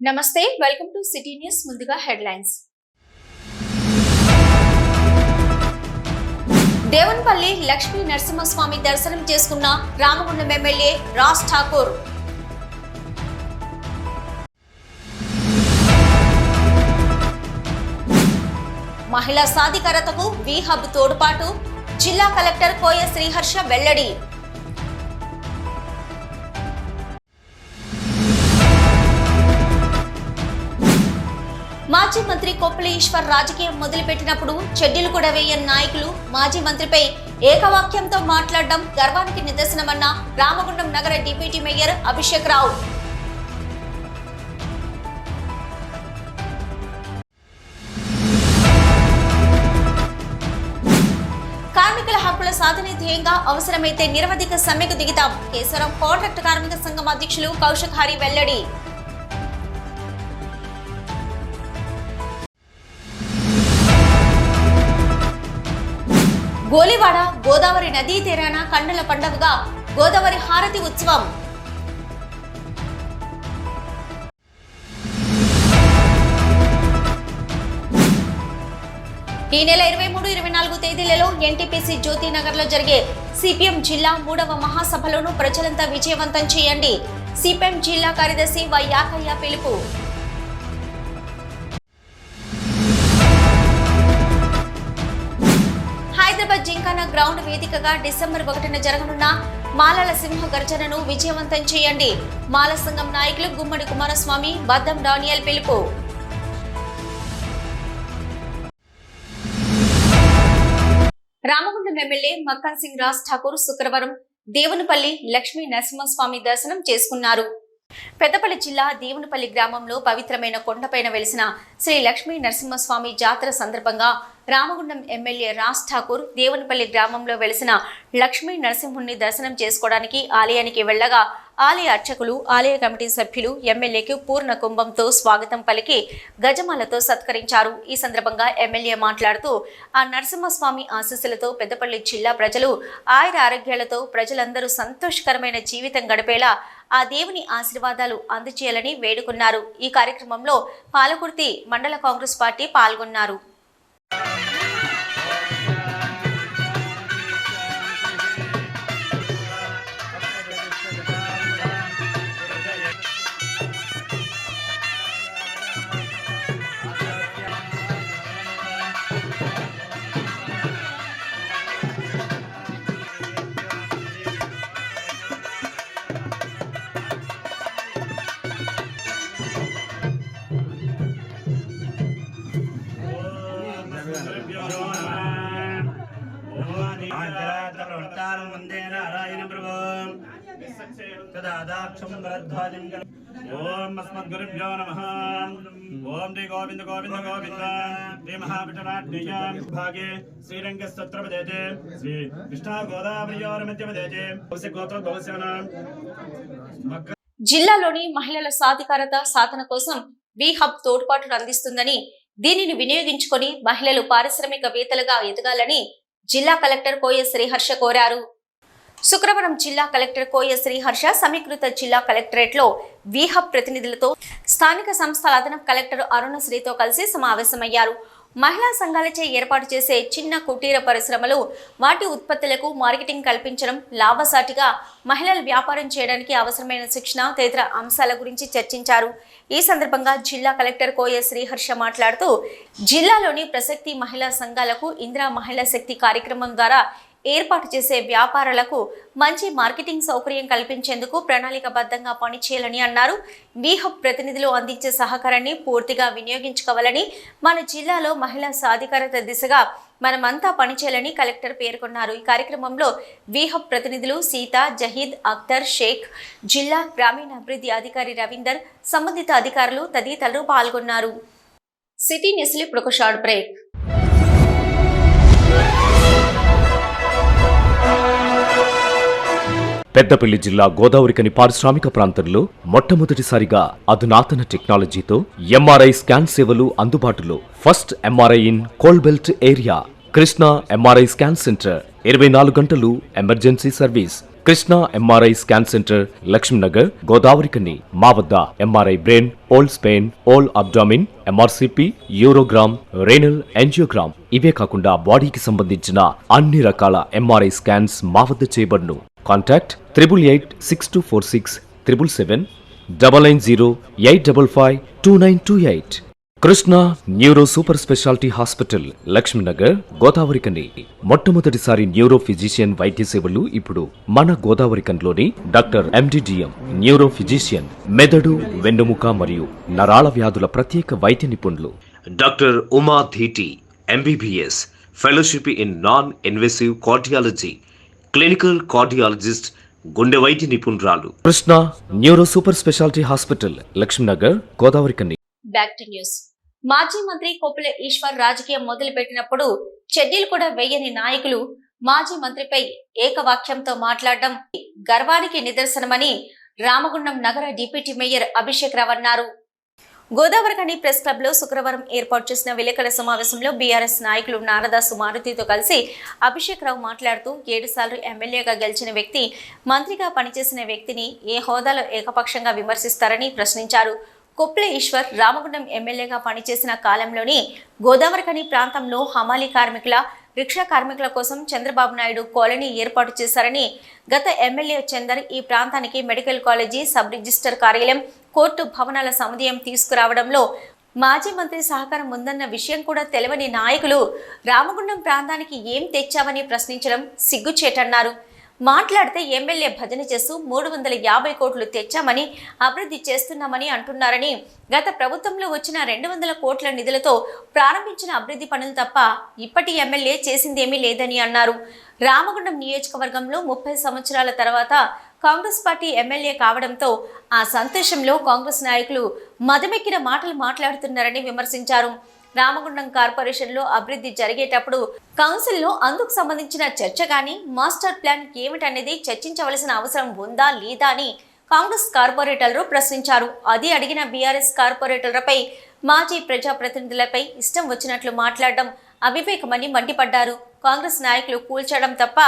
నమస్తే welcome to city news ముందుగా headlines Devunipalli Lakshmi Narasimhaswamy దర్శనం చేసుకున్న రామగుండం ఎమ్మెల్యే రాజ్ ఠాకూర్ మహిళా సాధికారతకు వి హబ్ తోడ్పాటు జిల్లా కలెక్టర్ కోయ శ్రీహర్ష వెల్లడి మాజీ మంత్రి కొప్పుల ఈశ్వర్ రాజకీయం మొదలుపెట్టినప్పుడు చెడ్డీలు కూడా వేయని నాయకులు మాజీ మంత్రిపై ఏకవాక్యంతో మాట్లాడడం గర్వానికి నిదర్శనమన్న రామగుండం నగర డిప్యూటీ మేయర్ అభిషేక్ రావు. కార్మికుల హక్కుల సాధన ధ్యేయంగా అవసరమైతే నిరవధిక సమ్మెకు దిగుతాం కేశవరం కాంట్రాక్ట్ కార్మిక సంఘం అధ్యక్షులు కౌశిక్ హరి వెల్లడి. గోలివాడ గోదావరి నదీ తీరాన కండల పండుగగా గోదావరి హారతి ఉత్సవం. ఈ నెల 23-24 తేదీలలో ఎన్టీపీసీ జ్యోతినగర్ లో జరిగే సిపిఎం జిల్లా 3వ మహాసభలను ప్రజలంతా విజయవంతం చేయండి సిపిఎం జిల్లా కార్యదర్శి వై యాకయ్య పిలుపు. హైదరాబాద్ జింకానా గ్రౌండ్ వేదికగా డిసెంబర్ 1న జరగనున్న మాలల సింహ గర్జనను విజయవంతం చేయండి మాల సంఘం నాయకులు గుమ్మడి కుమారస్వామి బద్దం డానియల్ పిలుపు. రామగుండం ఎమ్మెల్యే మక్కన్ సింగ్ రాజ్ ఠాకూర్ శుక్రవారం దేవునిపల్లి లక్ష్మీ నరసింహస్వామి దర్శనం చేసుకున్నారు. పెద్దపల్లి జిల్లా దేవునిపల్లి గ్రామంలో పవిత్రమైన కొండపైన వెలిసిన శ్రీ లక్ష్మీ నరసింహస్వామి జాతర సందర్భంగా రామగుండం ఎమ్మెల్యే రాజ్ ఠాకూర్ దేవునిపల్లి గ్రామంలో వెలిసిన లక్ష్మీ నరసింహుణ్ణి దర్శనం చేసుకోవడానికి ఆలయానికి వెళ్లగా ఆలయ అర్చకులు ఆలయ కమిటీ సభ్యులు ఎమ్మెల్యేకు పూర్ణ కుంభంతో స్వాగతం పలికి గజమాలతో సత్కరించారు. ఈ సందర్భంగా ఎమ్మెల్యే మాట్లాడుతూ ఆ నరసింహస్వామి ఆశీస్సులతో పెద్దపల్లి జిల్లా ప్రజలు ఆయుర ఆరోగ్యాలతో ప్రజలందరూ సంతోషకరమైన జీవితం గడిపేలా ఆ దేవుని ఆశీర్వాదాలు అందజేయాలని వేడుకున్నారు. ఈ కార్యక్రమంలో పాలకుర్తి మండల కాంగ్రెస్ పార్టీ పాల్గొన్నారు. ओम अस्मद्गुरुभ्यो नमः ओम श्री गोविंद गोविंद गोविंद श्री महाविष्णुराज्ञया भागे श्रीरंगस्तत्रपदेते श्री कृष्णा गोदावरीयोरमध्यपदेते भवस्य गोत्रोद्भवस्य नाम. జిల్లాలోని మహిళల సాధికారత సాధన కోసం వి హబ్ తోడ్పాటును అందిస్తుందని దీనిని వినియోగించుకొని మహిళలు పారిశ్రామికవేత్తలుగా ఎదగాలని జిల్లా కలెక్టర్ కోయ శ్రీహర్ష కోరారు. శుక్రవారం జిల్లా కలెక్టర్ కోయ శ్రీహర్ష సమీకృత జిల్లా కలెక్టరేట్ లో వి హబ్ ప్రతినిధులతో స్థానిక సంస్థల అదనపు కలెక్టర్ అరుణశ్రీతో కలిసి సమావేశమయ్యారు. మహిళా సంఘాలచే ఏర్పాటు చేసే చిన్న కుటీర పరిశ్రమలు వాటి ఉత్పత్తులకు మార్కెటింగ్ కల్పించడం లాభసాటిగా మహిళలు వ్యాపారం చేయడానికి అవసరమైన శిక్షణ తదితర అంశాల గురించి చర్చించారు. ఈ సందర్భంగా జిల్లా కలెక్టర్ కోయ శ్రీహర్ష మాట్లాడుతూ జిల్లాలోని ప్రసక్తి మహిళా సంఘాలకు ఇందిరా మహిళా శక్తి కార్యక్రమం ద్వారా ఏర్పాటు చేసే వ్యాపారాలకు మంచి మార్కెటింగ్ సౌకర్యం కల్పించేందుకు ప్రణాళికబద్ధంగా పనిచేయాలని అన్నారు. వి హబ్ ప్రతినిధులు అందించే సహకారాన్ని పూర్తిగా వినియోగించుకోవాలని మన జిల్లాలో మహిళా సాధికారత దిశగా మనమంతా పనిచేయాలని కలెక్టర్ పేర్కొన్నారు. ఈ కార్యక్రమంలో వి హబ్ ప్రతినిధులు సీత, జహీద్, అఖ్తర్, షేక్, జిల్లా గ్రామీణాభివృద్ధి అధికారి రవీందర్, సంబంధిత అధికారులు తదితరులు పాల్గొన్నారు. సిటీ న్యూస్లో ఇప్పుడు ఒక షార్ట్ బ్రేక్. పెద్దపల్లి జిల్లా గోదావరికని పారిశ్రామిక ప్రాంతంలో మొట్టమొదటిసారిగా అధునాతన టెక్నాలజీతో ఎంఆర్ఐ స్కాన్ సేవలు అందుబాటులో. First MRI in coal belt area. Krishna MRI scan centre 24 గంటలు emergency service. Krishna MRI scan centre Laxminagar Godavarikhani మా వద్ద MRI brain, whole spine, whole abdomen, MRCP, urogram, renal angiogram ఇవే కాకుండా బాడీకి సంబంధించిన అన్ని రకాల ఎంఆర్ఐ స్కాన్స్ మా వద్ద చేయబడును. Contact 888646 777 990-855-2928. Krishna neuro super speciality hospital Lakshminagar Godavarikhani. మొట్టమొదటిసారి న్యూరో ఫిజిషియన్ వైద్య సేవలు ఇప్పుడు మన గోదావరికన్లోని డాక్టర్ ఎండిడిఎం న్యూరో ఫిజిషియన్, మెదడు, వెన్నుముక మరియు నరాల వ్యాధుల ప్రత్యేక వైద్య నిపుణులు doctor Uma Dheeti MBBS, fellowship in non invasive cardiology, clinical cardiologist, గుండె వైద్య నిపుణురాలు. Krishna neuro super speciality hospital Lakshminagar Godavarikhani. Back to news. మాజీ మంత్రి కొప్పుల ఈశ్వర్ రాజకీయం మొదలుపెట్టినప్పుడు చెడ్డీలు కూడా వేయని నాయకులు మాజీ మంత్రిపై ఏకవాక్యంతో మాట్లాడడం గర్వానికి నిదర్శనమని రామగుండం నగర డిప్యూటీ మేయర్ అభిషేక్ రావు అన్నారు. గోదావరికని ప్రెస్ క్లబ్ లో శుక్రవారం ఏర్పాటు చేసిన విలేకరుల సమావేశంలో బీఆర్ఎస్ నాయకులు నారదాసు మారుతితో కలిసి అభిషేక్ రావు మాట్లాడుతూ 7 సార్లు ఎమ్మెల్యేగా గెలిచిన వ్యక్తి మంత్రిగా పనిచేసిన వ్యక్తిని ఏ హోదాలో ఏకపక్షంగా విమర్శిస్తారని ప్రశ్నించారు. కొప్పుల ఈశ్వర్ రామగుండం ఎమ్మెల్యేగా పనిచేసిన కాలంలోని గోదావరికని ప్రాంతంలో హమాలీ కార్మికుల, రిక్షా కార్మికుల కోసం చంద్రబాబు నాయుడు కాలనీ ఏర్పాటు చేశారని, గత ఎమ్మెల్యే చందర్ ఈ ప్రాంతానికి మెడికల్ కాలేజీ, సబ్ రిజిస్టర్ కార్యాలయం, కోర్టు భవనాల సముదాయం తీసుకురావడంలో మాజీ మంత్రి సహకారం ఉందన్న విషయం కూడా తెలవని నాయకులు రామగుండం ప్రాంతానికి ఏం తెచ్చావని ప్రశ్నించడం సిగ్గుచేటన్నారు. మాట్లాడితే ఎమ్మెల్యే భజన చేస్తూ 350 కోట్లు తెచ్చామని, అభివృద్ధి చేస్తున్నామని అంటున్నారని, గత ప్రభుత్వంలో వచ్చిన 200 కోట్ల నిధులతో ప్రారంభించిన అభివృద్ధి పనులు తప్ప ఇప్పటి ఎమ్మెల్యే చేసిందేమీ లేదని అన్నారు. రామగుండం నియోజకవర్గంలో 30 సంవత్సరాల తర్వాత కాంగ్రెస్ పార్టీ ఎమ్మెల్యే కావడంతో ఆ సంతోషంలో కాంగ్రెస్ నాయకులు మదమెక్కిన మాటలు మాట్లాడుతున్నారని విమర్శించారు. రామగుండం కార్పొరేషన్లో అభివృద్ధి జరిగేటప్పుడు కౌన్సిల్లో అందుకు సంబంధించిన చర్చ కానీ, మాస్టర్ ప్లాన్ ఏమిటనేది చర్చించవలసిన అవసరం ఉందా లేదా అని కాంగ్రెస్ కార్పొరేటర్లు ప్రశ్నించారు. అది అడిగిన బీఆర్ఎస్ కార్పొరేటర్లపై, మాజీ ప్రజాప్రతినిధులపై ఇష్టం వచ్చినట్లు మాట్లాడడం అవివేకమని మండిపడ్డారు. కాంగ్రెస్ నాయకులు కూల్చడం తప్ప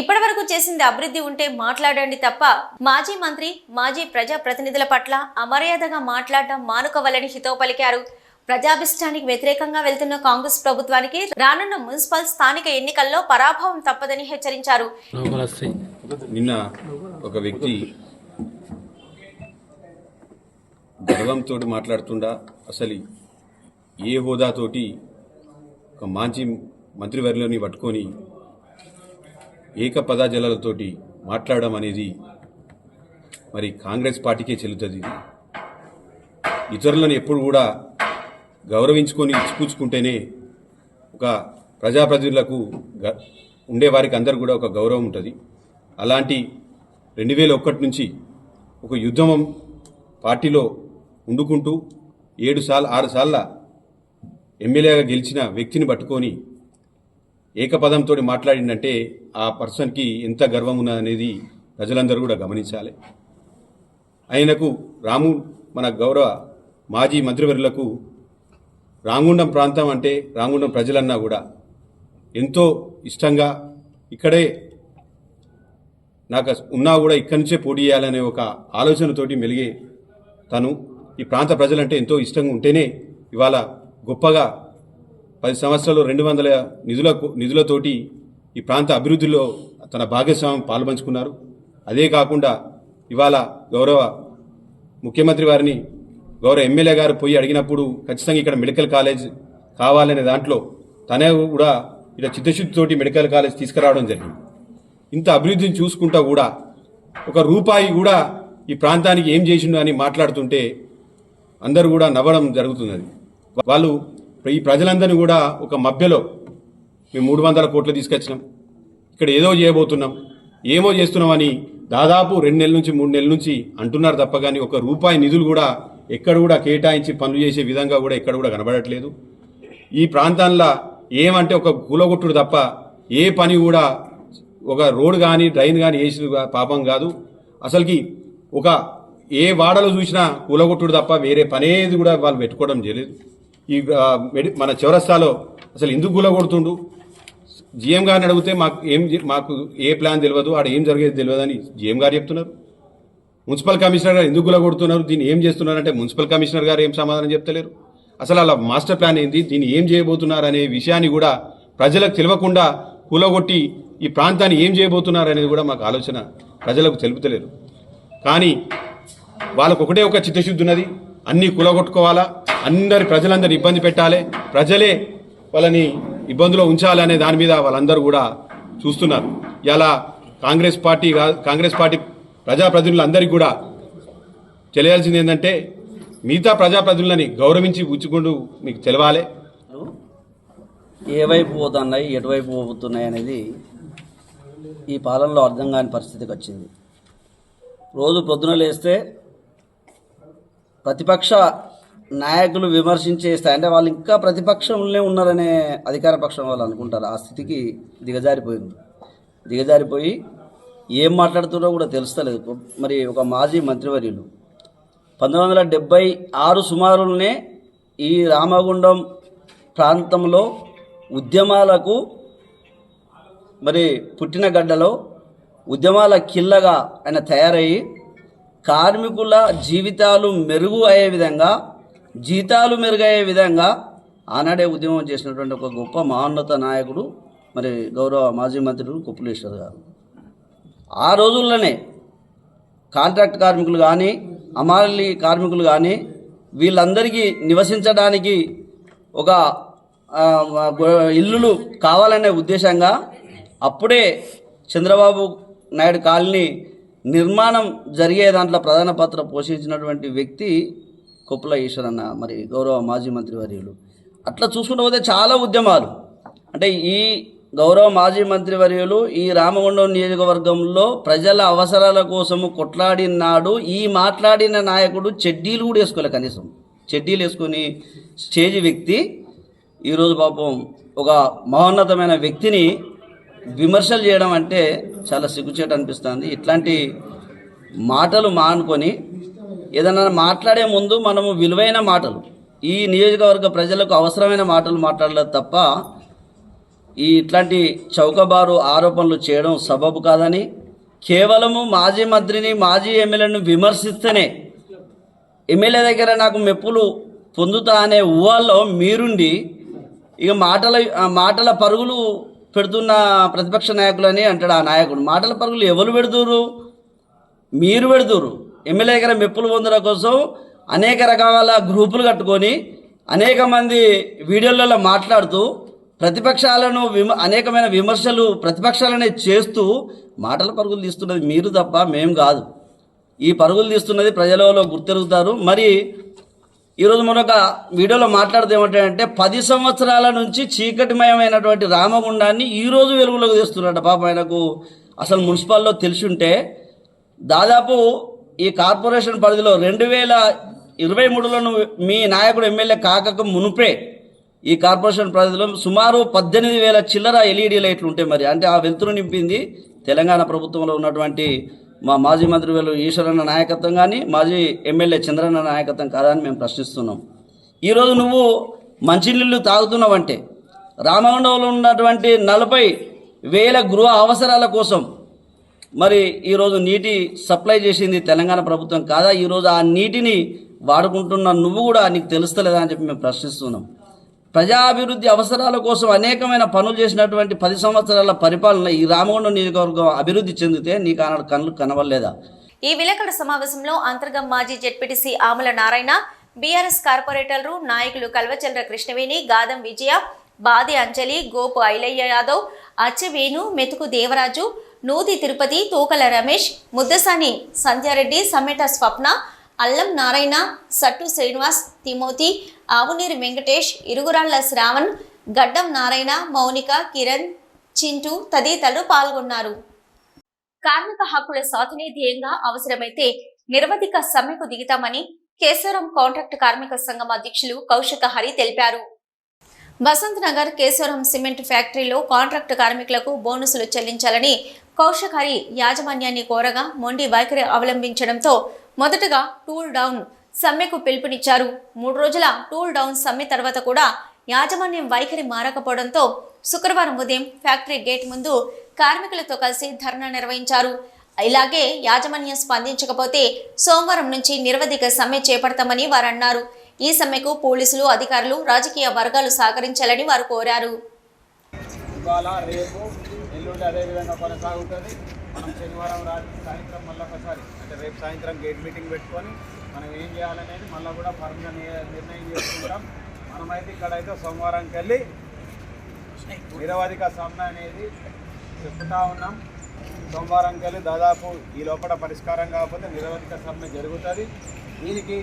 ఇప్పటి వరకు చేసింది అభివృద్ధి ఉంటే మాట్లాడండి తప్ప మాజీ మంత్రి, మాజీ ప్రజాప్రతినిధుల పట్ల అమర్యాదగా మాట్లాడడం మానుకోవాలని హితవు పలికారు. ప్రజాభిష్టానికి వ్యతిరేకంగా వెళ్తున్న కాంగ్రెస్ ప్రభుత్వానికి రానున్న మున్సిపల్ స్థానిక ఎన్నికల్లో పరాభవం తప్పదని హెచ్చరించారు. నిన్న ఒక వ్యక్తి గర్వంతో మాట్లాడుతుండా, అసలు ఏ హోదాతోటి ఒక మాజీ మంత్రివర్యులని పట్టుకొని ఏకపదాజలాలతోటి మాట్లాడడం అనేది మరి కాంగ్రెస్ పార్టీకే చెల్లుతుంది. ఇతరులను ఎప్పుడు కూడా గౌరవించుకొని ఇచ్చిపుచ్చుకుంటేనే ఒక ప్రజాప్రతినిధులకు ఉండేవారికి అందరు కూడా ఒక గౌరవం ఉంటుంది. అలాంటి 2001 నుంచి ఒక యుద్ధం పార్టీలో ఉండుకుంటూ 6 సార్ల ఎమ్మెల్యేగా గెలిచిన వ్యక్తిని పట్టుకొని ఏకపదంతో మాట్లాడిందంటే ఆ పర్సన్కి ఎంత గర్వం ఉన్నదనేది ప్రజలందరూ కూడా గమనించాలి. ఆయనకు మన గౌరవ మాజీ మంత్రివర్యులకు రామగుండం ప్రాంతం అంటే, రామగుండం ప్రజలన్నా కూడా ఎంతో ఇష్టంగా, ఇక్కడే నాకు ఉన్నా కూడా ఇక్కడి నుంచే పోటీ చేయాలనే ఒక ఆలోచనతోటి మెలిగే తను ఈ ప్రాంత ప్రజలంటే ఎంతో ఇష్టంగా ఉంటేనే ఇవాళ గొప్పగా 10 సంవత్సరాలు 200 నిధులతోటి ఈ ప్రాంత అభివృద్ధిలో తన భాగస్వామ్యం పాల్పంచుకున్నారు. అదే కాకుండా ఇవాళ గౌరవ ముఖ్యమంత్రి వారిని గౌరవ ఎమ్మెల్యే గారు పోయి అడిగినప్పుడు ఖచ్చితంగా ఇక్కడ మెడికల్ కాలేజ్ కావాలనే దాంట్లో తనే కూడా ఇలా చిత్తశుద్ధితోటి మెడికల్ కాలేజ్ తీసుకురావడం జరిగింది. ఇంత అభివృద్ధిని చూసుకుంటా కూడా ఒక రూపాయి కూడా ఈ ప్రాంతానికి ఏం చేసిండు అని మాట్లాడుతుంటే అందరూ కూడా నవ్వడం జరుగుతున్నది. వాళ్ళు ఈ ప్రజలందరినీ కూడా ఒక మభ్యలో మేము 300 కోట్లు తీసుకొచ్చినాం, ఇక్కడ ఏదో చేయబోతున్నాం, ఏమో చేస్తున్నామని దాదాపు 2 నెలల నుంచి 3 నెలల నుంచి అంటున్నారు తప్ప కానీ ఒక రూపాయి నిధులు కూడా ఎక్కడ కూడా కేటాయించి పనులు చేసే విధంగా కూడా ఎక్కడ కూడా కనబడట్లేదు. ఈ ప్రాంతాల్లో ఏమంటే ఒక కూలగొట్టుడు తప్ప ఏ పని కూడా, ఒక రోడ్ కానీ డ్రైన్ కానీ వేసిన పాపం కాదు. అసలుకి ఒక ఏ వాడలో చూసినా కూలగొట్టుడు తప్ప వేరే పనేది కూడా వాళ్ళు పెట్టుకోవడం చేయలేదు. ఈ మన చౌరస్తాలో అసలు ఎందుకు కూలగొడుతుండు, జీఎం గారిని అడిగితే మాకు ఏ ప్లాన్ తెలియదు, ఆడ ఏం జరిగేది తెలియదు అని జీఎం గారు చెప్తున్నారు. మున్సిపల్ కమిషనర్ గారు ఎందుకు గులగొడుతున్నారు, దీన్ని ఏం చేస్తున్నారంటే మున్సిపల్ కమిషనర్ గారు ఏం సమాధానం చెప్తలేరు. అసలు అలా మాస్టర్ ప్లాన్ ఏంది, దీన్ని ఏం చేయబోతున్నారు అనే విషయాన్ని కూడా ప్రజలకు తెలియకుండా కూలగొట్టి ఈ ప్రాంతాన్ని ఏం చేయబోతున్నారు అనేది కూడా మాకు ఆలోచన ప్రజలకు తెలుపుతలేరు. కానీ వాళ్ళకు ఒకటే ఒక చిత్తశుద్ధి ఉన్నది, అన్నీ కూలగొట్టుకోవాలా, ప్రజలందరూ ఇబ్బంది పెట్టాలి, ప్రజలే వాళ్ళని ఇబ్బందులో ఉంచాలనే దాని మీద వాళ్ళందరూ కూడా చూస్తున్నారు. ఇలా కాంగ్రెస్ పార్టీ ప్రజాప్రతినిధులందరికీ కూడా తెలియాల్సింది ఏంటంటే మిగతా ప్రజాప్రతినిధులని గౌరవించి ఉంచుకుంటూ మీకు తెలవాలి. ఏ వైపు పోతున్నాయి, ఎటువైపు పోతున్నాయి అనేది ఈ పాలనలో అర్థం కాని పరిస్థితికి వచ్చింది. రోజు పొద్దున లేస్తే ప్రతిపక్ష నాయకులు విమర్శించే స్థాయి, అంటే వాళ్ళు ఇంకా ప్రతిపక్షంలోనే ఉన్నారనే అధికార పక్షం వాళ్ళు అనుకుంటారు. ఆ స్థితికి దిగజారిపోయి ఏం మాట్లాడుతున్నారో కూడా తెలుస్తలేదు. మరి ఒక మాజీ మంత్రివర్యులు 1976 సుమారులోనే ఈ రామగుండం ప్రాంతంలో ఉద్యమాలకు మరి పుట్టిన గడ్డలో ఉద్యమాల కిల్లగా ఆయన తయారయ్యి కార్మికుల జీవితాలు మెరుగు అయ్యే విధంగా, జీతాలు మెరుగయ్యే విధంగా ఆనాడే ఉద్యమం చేసినటువంటి ఒక గొప్ప మహోన్నత నాయకుడు మరి గౌరవ మాజీ మంత్రులు కొప్పుల ఈశ్వర్ గారు. ఆ రోజుల్లోనే కాంట్రాక్ట్ కార్మికులు కానీ, అమాలి కార్మికులు కానీ వీళ్ళందరికీ నివసించడానికి ఒక ఇల్లులు కావాలనే ఉద్దేశంగా అప్పుడే చంద్రబాబు నాయుడు కాలనీ నిర్మాణం జరిగే దాంట్లో ప్రధాన పాత్ర పోషించినటువంటి వ్యక్తి కొప్పుల ఈశ్వరన్న, మరి గౌరవ మాజీ మంత్రివర్యులు. అట్లా చూసుకుంటూ పోతే చాలా ఉద్యమాలు, అంటే ఈ గౌరవ మాజీ మంత్రివర్యులు ఈ రామగుండం నియోజకవర్గంలో ప్రజల అవసరాల కోసము కొట్లాడినాడు. ఈ మాట్లాడిన నాయకుడు చెడ్డీలు కూడా వేసుకోలే, కనీసం చెడ్డీలు వేసుకొని స్టేజ్ వ్యక్తి ఈరోజు పాపం ఒక మహోన్నతమైన వ్యక్తిని విమర్శలు చేయడం అంటే చాలా సిగ్గుచేటు అనిపిస్తుంది. ఇట్లాంటి మాటలు మానుకొని ఏదైనా మాట్లాడే ముందు మనము విలువైన మాటలు, ఈ నియోజకవర్గ ప్రజలకు అవసరమైన మాటలు మాట్లాడలేదు తప్ప ఇట్లాంటి చౌకబారు ఆరోపణలు చేయడం సబబు కాదని, కేవలము మాజీ మంత్రిని మాజీ ఎమ్మెల్యేను విమర్శిస్తేనే ఎమ్మెల్యే దగ్గర నాకు మెప్పులు పొందుతా అనే ఊహల్లో మీరుండి ఇక మాటల పరుగులు పెడుతున్న ప్రతిపక్ష నాయకులని అంటాడు ఆ నాయకుడు. మాటల పరుగులు ఎవరు పెడుతురు? మీరు పెడుతురు. ఎమ్మెల్యే దగ్గర మెప్పులు పొందడం కోసం అనేక రకాల గ్రూపులు కట్టుకొని అనేక మంది వీడియోలలో మాట్లాడుతూ ప్రతిపక్షాలను అనేకమైన విమర్శలు ప్రతిపక్షాలనే చేస్తూ మాటల పరుగులు తీస్తున్నది మీరు తప్ప మేము కాదు. ఈ పరుగులు తీస్తున్నది ప్రజలలో గుర్తెరుగుతారు. మరి ఈరోజు మరొక వీడియోలో మాట్లాడితే ఏమంటాడంటే 10 సంవత్సరాల నుంచి చీకటిమయమైనటువంటి రామగుండాన్ని ఈరోజు వెలుగులోకి తెస్తున్నాడు. పాప ఆయనకు అసలు మున్సిపాల్లో తెలిసి ఉంటే దాదాపు ఈ కార్పొరేషన్ పరిధిలో 2023లో మీ నాయకుడు ఎమ్మెల్యే కాక మునుపే ఈ కార్పొరేషన్ పరిధిలో సుమారు 18,000 చిల్లర ఎల్ఈడి లైట్లు ఉంటాయి. మరి అంటే ఆ వెలుతురు నింపింది తెలంగాణ ప్రభుత్వంలో ఉన్నటువంటి మా మాజీ మంత్రి ఈశ్వరన్న నాయకత్వం కానీ, మాజీ ఎమ్మెల్యే చంద్రన్న నాయకత్వం కాదని మేము ప్రశ్నిస్తున్నాం. ఈరోజు నువ్వు మంచినీళ్ళు తాగుతున్నావంటే రామగుండంలో ఉన్నటువంటి 40,000 గృహ అవసరాల కోసం మరి ఈరోజు నీటి సప్లై చేసింది తెలంగాణ ప్రభుత్వం కాదా? ఈరోజు ఆ నీటిని వాడుకుంటున్న నువ్వు కూడా నీకు తెలుస్తలేదా అని చెప్పి మేము ప్రశ్నిస్తున్నాం. ప్రజాభివృద్ధి అవసరాల కోసం అనేకమైన పనులు చేసినటువంటి 10 సంవత్సరాల పరిపాలన ఈ రామగుండం నియోజకవర్గం అభివృద్ధి చెందితే నీకు ఆనాడు కళ్ళు కనవలేదా? ఈ విలేకరుల సమావేశంలో అంతర్గం మాజీ జెడ్పీటీసీ ఆముల నారాయణ, బీఆర్ఎస్ కార్పొరేటర్లు నాయకులు కల్వచంద్ర కృష్ణవేణి, గాదం విజయ, బాది అంజలి, గోపు ఐలయ్య యాదవ్, అచ్చవేణు, మెతుకు దేవరాజు, నూతి తిరుపతి, తూకల రమేష్, ముద్దసాని సంధ్యారెడ్డి, సమ్మెట స్వప్న, అల్లం నారాయణ, సట్టు శ్రీనివాస్, తిమోతి, ఆవునీరు వెంకటేష్, ఇరుగురాళ్ల శ్రావణ్, గడ్డం నారాయణ, మౌనిక, కిరణ్, చింటూ తదితరులు పాల్గొన్నారు. కార్మిక హక్కుల సాధనే ధ్యేయంగా అవసరమైతే నిరవధిక సమ్మెకు దిగుతామని కేశవరం కాంట్రాక్ట్ కార్మిక సంఘం అధ్యక్షులు కౌశిక హరి తెలిపారు. బసంత్ నగర్ కేశవరం సిమెంట్ ఫ్యాక్టరీలో కాంట్రాక్ట్ కార్మికులకు బోనసులు చెల్లించాలని కౌశిక్ హరి యాజమాన్యాన్ని కోరగా మొండి వైఖరి అవలంబించడంతో మొదటగా టూల్ డౌన్ సమ్మెకు పిలుపునిచ్చారు. 3 రోజుల టూల్ డౌన్ సమ్మె తర్వాత కూడా యాజమాన్యం వైఖరి మారకపోవడంతో శుక్రవారం ఉదయం ఫ్యాక్టరీ గేట్ ముందు కార్మికులతో కలిసి ధర్నా నిర్వహించారు. ఇలాగే యాజమాన్యం స్పందించకపోతే సోమవారం నుంచి నిరవధిక సమ్మె చేపడతామని వారు అన్నారు. ఈ సమ్మెకు పోలీసులు, అధికారులు, రాజకీయ వర్గాలు సహకరించాలని వారు కోరారు. ఇవాళ రేపు ఎల్లుండి అదేవిధంగా కొనసాగుతుంది. మనం శనివారం రాత్రి సాయంత్రం మళ్ళీ ఒకసారి అంటే రేపు సాయంత్రం గేట్ మీటింగ్ పెట్టుకొని మనం ఏం చేయాలనేది మళ్ళీ కూడా పరంగా నిర్ణయం చేసుకుంటాం. మనమైతే ఇక్కడైతే సోమవారంకి వెళ్ళి నిరవధిక సమ్మె అనేది చెప్తా ఉన్నాం. సోమవారంకి వెళ్ళి దాదాపు ఈ లోపల పరిష్కారం కాకపోతే నిరవధిక సమ్మె జరుగుతుంది. దీనికి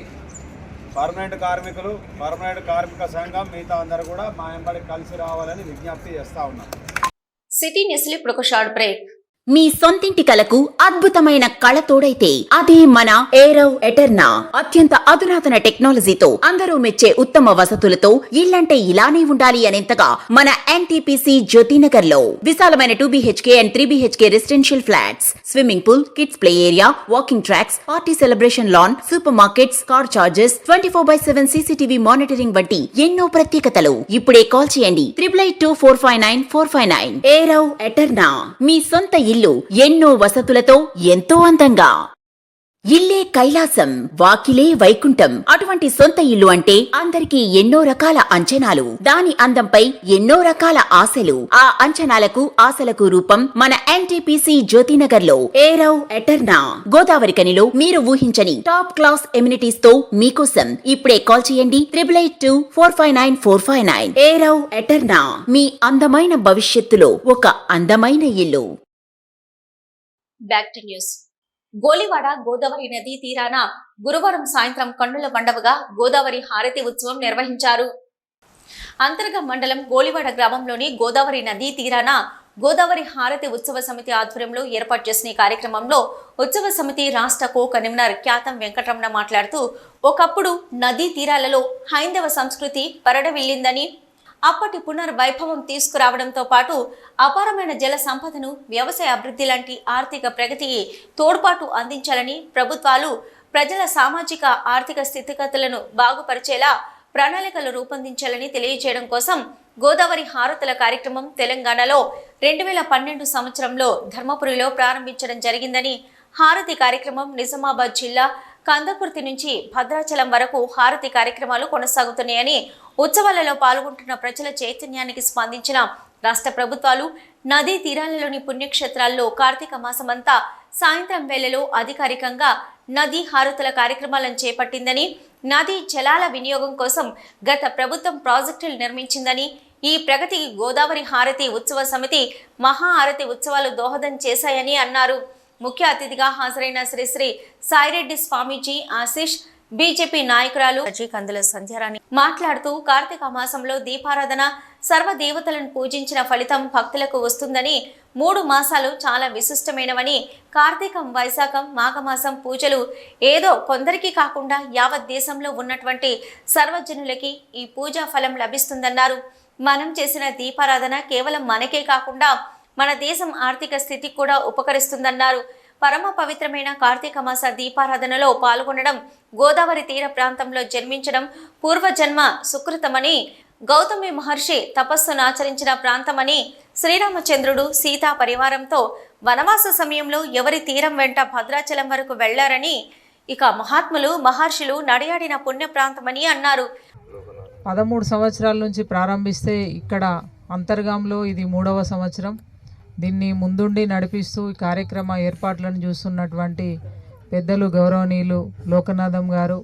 పర్మనెంట్ కార్మికులు, పర్మనెంట్ కార్మిక సంఘం మిగతా అందరూ కూడా మా వెంబడి కలిసి రావాలని విజ్ఞప్తి చేస్తా ఉన్నాం. సిటీ న్యూస్ ఇప్పుడు ఒక షార్ట్ బ్రేక్. మీ సొంతింటి కలకు అద్భుతమైన కళ తోడైతే అదే మన ఏరవ్ ఎటర్నా. అత్యంత అధునాతన టెక్నాలజీతో అందరూ మెచ్చే ఉత్తమ వసతులతో ఇల్లంటే ఇలానే ఉండాలి అనేంతగా మన ఎన్టీపీసీ జ్యోతినగర్ లో విశాలమైన 2BHK and 3BHK residential flats, swimming pool, kids play area, walking tracks, party celebration lawn, super markets, car charges, 24/7 CCTV monitoring వంటి ఎన్నో ప్రత్యేకతలు. ఇప్పుడే కాల్ చేయండి 882459 ఏరవ్ ఎటర్నా. మీ సొంత ఇల్లు ఎన్నో వసతులతో ఎంతో అందంగా. ఇల్లే కైలాసం, వాకిలే వైకుంఠం. అటువంటి సొంత ఇల్లు అంటే అందరికీ ఎన్నో రకాల అంచనాలు, దాని అందంపై ఎన్నో రకాల ఆశలు. ఆ అంచనాలకు, ఆశలకు రూపం మన ఎన్టీపీసీ జ్యోతినగర్ లో ఏరవ్ ఎటర్నా. గోదావరి కనిలో మీరు ఊహించని టాప్ క్లాస్ ఎమ్యూనిటీస్ తో మీకోసం ఇప్పుడే కాల్ చేయండి 882459 ఏరవ్ ఎటర్నా. మీ అందమైన భవిష్యత్తులో ఒక అందమైన ఇల్లు. Back to news. Golivada Godavari నదీ తీరాన గురువారం సాయంత్రం కన్నుల పండుగగా గోదావరి హారతి ఉత్సవం నిర్వహించారు. అంతర్గ మండలం గోలివాడ గ్రామంలోని గోదావరి నదీ తీరాన గోదావరి హారతి ఉత్సవ సమితి ఆధ్వర్యంలో ఏర్పాటు చేసిన ఈ కార్యక్రమంలో ఉత్సవ సమితి రాష్ట్ర కో కన్వీనర్ ఖ్యాతం వెంకటరమణ మాట్లాడుతూ, ఒకప్పుడు నదీ తీరాలలో హైందవ సంస్కృతి పరడవిల్లిందని, అప్పటి పునర్వైభవం తీసుకురావడంతో పాటు అపారమైన జల సంపదను, వ్యవసాయ అభివృద్ధి లాంటి ఆర్థిక ప్రగతికి తోడ్పాటు అందించాలని, ప్రభుత్వాలు ప్రజల సామాజిక ఆర్థిక స్థితిగతులను బాగుపరిచేలా ప్రణాళికలు రూపొందించాలని తెలియజేయడం కోసం గోదావరి హారతుల కార్యక్రమం తెలంగాణలో 2012 సంవత్సరంలో ధర్మపురిలో ప్రారంభించడం జరిగిందని, హారతి కార్యక్రమం నిజామాబాద్ జిల్లా కందకుర్తి నుంచి భద్రాచలం వరకు హారతి కార్యక్రమాలు కొనసాగుతున్నాయని, ఉత్సవాలలో పాల్గొంటున్న ప్రజల చైతన్యానికి స్పందించిన రాష్ట్ర ప్రభుత్వాలు నదీ తీరాలలోని పుణ్యక్షేత్రాల్లో కార్తీక మాసమంతా సాయంత్రం వేళలో అధికారికంగా నదీ హారతుల కార్యక్రమాలను చేపట్టిందని, నదీ జలాల వినియోగం కోసం గత ప్రభుత్వం ప్రాజెక్టులు నిర్మించిందని, ఈ ప్రగతికి గోదావరి హారతి ఉత్సవ సమితి మహా హారతి ఉత్సవాలు దోహదం చేశాయని అన్నారు. ముఖ్య అతిథిగా హాజరైన శ్రీ శ్రీ సాయిరెడ్డి స్వామీజీ ఆశీష్, బీజేపీ నాయకురాలు కందుల సంధ్యారాణి మాట్లాడుతూ, కార్తీక మాసంలో దీపారాధన, సర్వదేవతలను పూజించిన ఫలితం భక్తులకు వస్తుందని, 3 మాసాలు చాలా విశిష్టమైనవని, కార్తీకం, వైశాఖం, మాఘమాసం పూజలు ఏదో కొందరికి కాకుండా యావత్ దేశంలో ఉన్నటువంటి సర్వజనులకి ఈ పూజా ఫలం లభిస్తుందన్నారు. మనం చేసిన దీపారాధన కేవలం మనకే కాకుండా మన దేశం ఆర్థిక స్థితికి కూడా ఉపకరిస్తుందన్నారు. పరమ పవిత్రమైన కార్తీక మాస దీపారాధనలో పాల్గొనడం, గోదావరి తీర ప్రాంతంలో జన్మించడం పూర్వజన్మ సుకృతమని, గౌతమి మహర్షి తపస్సును ఆచరించిన ప్రాంతమని, శ్రీరామచంద్రుడు సీతా పరివారంతో వనవాస సమయంలో ఎవరి తీరం వెంట భద్రాచలం వరకు వెళ్లారని, ఇక మహాత్ములు మహర్షులు నడయాడిన పుణ్య ప్రాంతమని అన్నారు. 13 సంవత్సరాల నుంచి ప్రారంభిస్తే ఇక్కడ అంతర్గాంలో ఇది 3వ సంవత్సరం. దీన్ని ముందుండి నడిపిస్తూ ఈ కార్యక్రమ ఏర్పాట్లను చూస్తున్నటువంటి పెద్దలు గౌరవనీయులు లోకనాథం గారు,